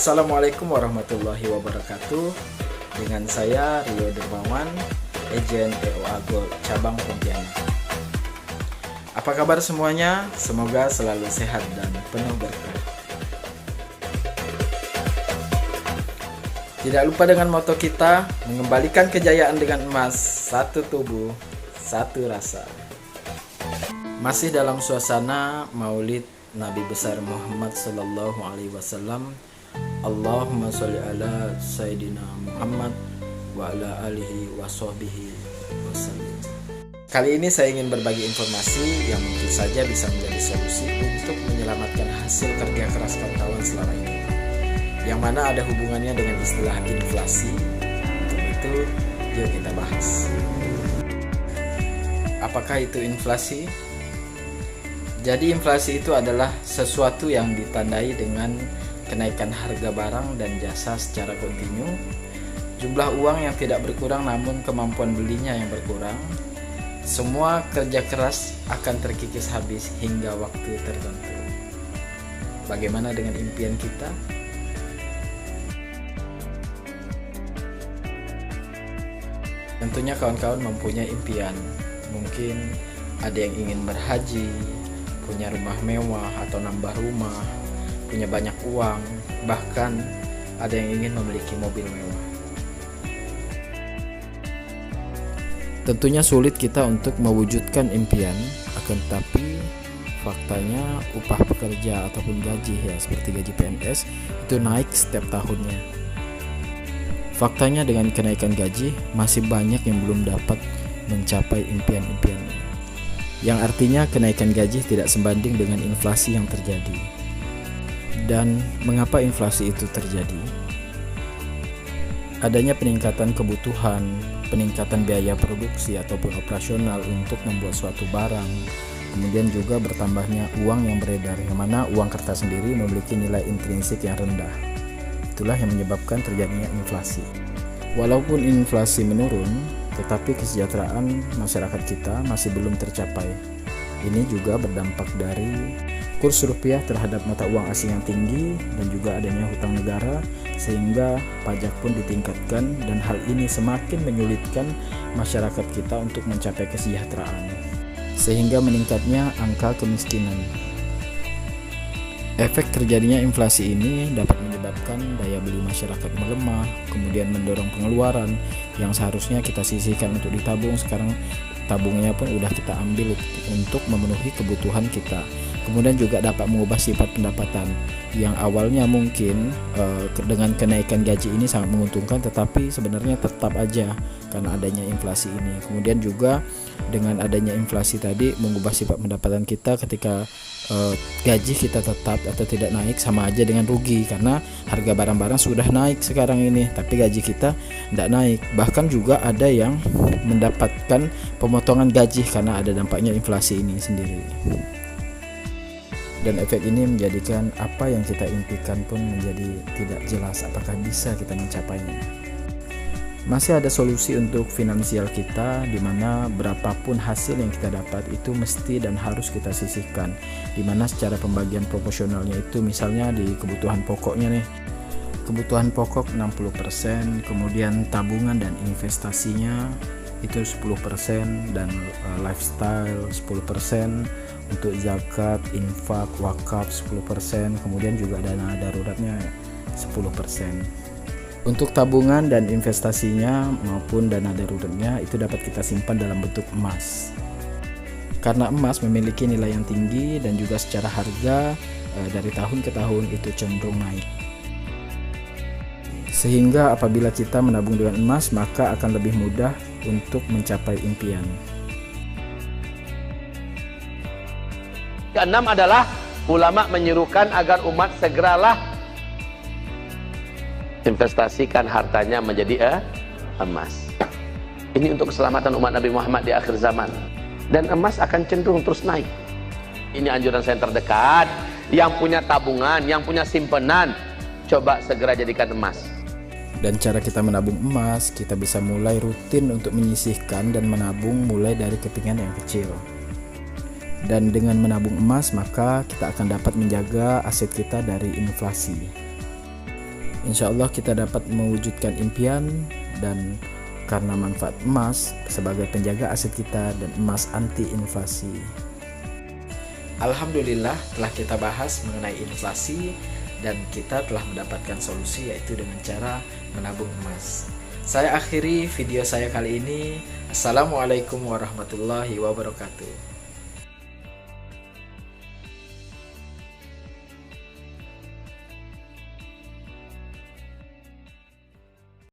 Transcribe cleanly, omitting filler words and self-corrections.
Assalamualaikum warahmatullahi wabarakatuh. Dengan saya Rio Dermawan, Ejen EOA Gold Cabang Pontianak. Apa kabar semuanya? Semoga selalu sehat dan penuh berkah. Tidak lupa dengan moto kita, mengembalikan kejayaan dengan emas, satu tubuh, satu rasa. Masih dalam suasana Maulid Nabi besar Muhammad sallallahu alaihi wasallam. Allahumma sholli ala Sayyidina Muhammad wa ala alihi wa sahbihi wasallam. Kali ini saya ingin berbagi informasi yang mungkin saja bisa menjadi solusi untuk menyelamatkan hasil kerja keras kawan-kawan selama ini, yang mana ada hubungannya dengan istilah inflasi. Untuk itu, yuk kita bahas. Apakah itu inflasi? Jadi inflasi itu adalah sesuatu yang ditandai dengan kenaikan harga barang dan jasa secara kontinu, jumlah uang yang tidak berkurang namun kemampuan belinya yang berkurang. Semua kerja keras akan terkikis habis hingga waktu tertentu. Bagaimana dengan impian kita? Tentunya kawan-kawan mempunyai impian. Mungkin ada yang ingin berhaji, punya rumah mewah atau nambah rumah, punya banyak uang, bahkan ada yang ingin memiliki mobil mewah. Tentunya sulit kita untuk mewujudkan impian, akan tetapi faktanya upah pekerja ataupun gaji seperti gaji PNS itu naik setiap tahunnya. Faktanya dengan kenaikan gaji masih banyak yang belum dapat mencapai impian-impiannya, yang artinya kenaikan gaji tidak sebanding dengan inflasi yang terjadi. Dan mengapa inflasi itu terjadi? Adanya peningkatan kebutuhan, peningkatan biaya produksi ataupun operasional untuk membuat suatu barang, kemudian juga bertambahnya uang yang beredar, yang mana uang kertas sendiri memiliki nilai intrinsik yang rendah. Itulah yang menyebabkan terjadinya inflasi. Walaupun inflasi menurun, tetapi kesejahteraan masyarakat kita masih belum tercapai. Ini juga berdampak dari kurs rupiah terhadap mata uang asing yang tinggi dan juga adanya hutang negara, sehingga pajak pun ditingkatkan, dan hal ini semakin menyulitkan masyarakat kita untuk mencapai kesejahteraan, sehingga meningkatnya angka kemiskinan. Efek terjadinya inflasi ini dapat menyebabkan daya beli masyarakat melemah, kemudian mendorong pengeluaran yang seharusnya kita sisihkan untuk ditabung, sekarang tabungnya pun udah kita ambil untuk memenuhi kebutuhan kita. Kemudian juga dapat mengubah sifat pendapatan yang awalnya mungkin dengan kenaikan gaji ini sangat menguntungkan, tetapi sebenarnya tetap aja karena adanya inflasi ini. Kemudian juga dengan adanya inflasi tadi mengubah sifat pendapatan kita, ketika gaji kita tetap atau tidak naik sama aja dengan rugi, karena harga barang-barang sudah naik sekarang ini tapi gaji kita tidak naik. Bahkan juga ada yang mendapatkan pemotongan gaji karena ada dampaknya inflasi ini sendiri. Dan efek ini menjadikan apa yang kita impikan pun menjadi tidak jelas apakah bisa kita mencapainya. Masih ada solusi untuk finansial kita, di mana berapapun hasil yang kita dapat itu mesti dan harus kita sisihkan, di mana secara pembagian proporsionalnya itu misalnya di kebutuhan pokoknya nih, kebutuhan pokok 60%, kemudian tabungan dan investasinya itu 10%, dan lifestyle 10%, untuk zakat, infak, wakaf 10%, kemudian juga dana daruratnya 10%. Untuk tabungan dan investasinya maupun dana daruratnya itu dapat kita simpan dalam bentuk emas. Karena emas memiliki nilai yang tinggi dan juga secara harga dari tahun ke tahun itu cenderung naik. Sehingga apabila kita menabung dengan emas, maka akan lebih mudah untuk mencapai impian. Keenam adalah ulama menyerukan agar umat segeralah investasikan hartanya menjadi emas. Ini untuk keselamatan umat Nabi Muhammad di akhir zaman. Dan emas akan cenderung terus naik. Ini anjuran saya terdekat. Yang punya tabungan, yang punya simpenan, coba segera jadikan emas. Dan cara kita menabung emas, kita bisa mulai rutin untuk menyisihkan dan menabung mulai dari kepingan yang kecil. Dan dengan menabung emas, maka kita akan dapat menjaga aset kita dari inflasi. Insya Allah kita dapat mewujudkan impian, dan karena manfaat emas sebagai penjaga aset kita dan emas anti inflasi. Alhamdulillah telah kita bahas mengenai inflasi dan kita telah mendapatkan solusi, yaitu dengan cara menabung emas. Saya akhiri video saya kali ini. Assalamualaikum warahmatullahi wabarakatuh.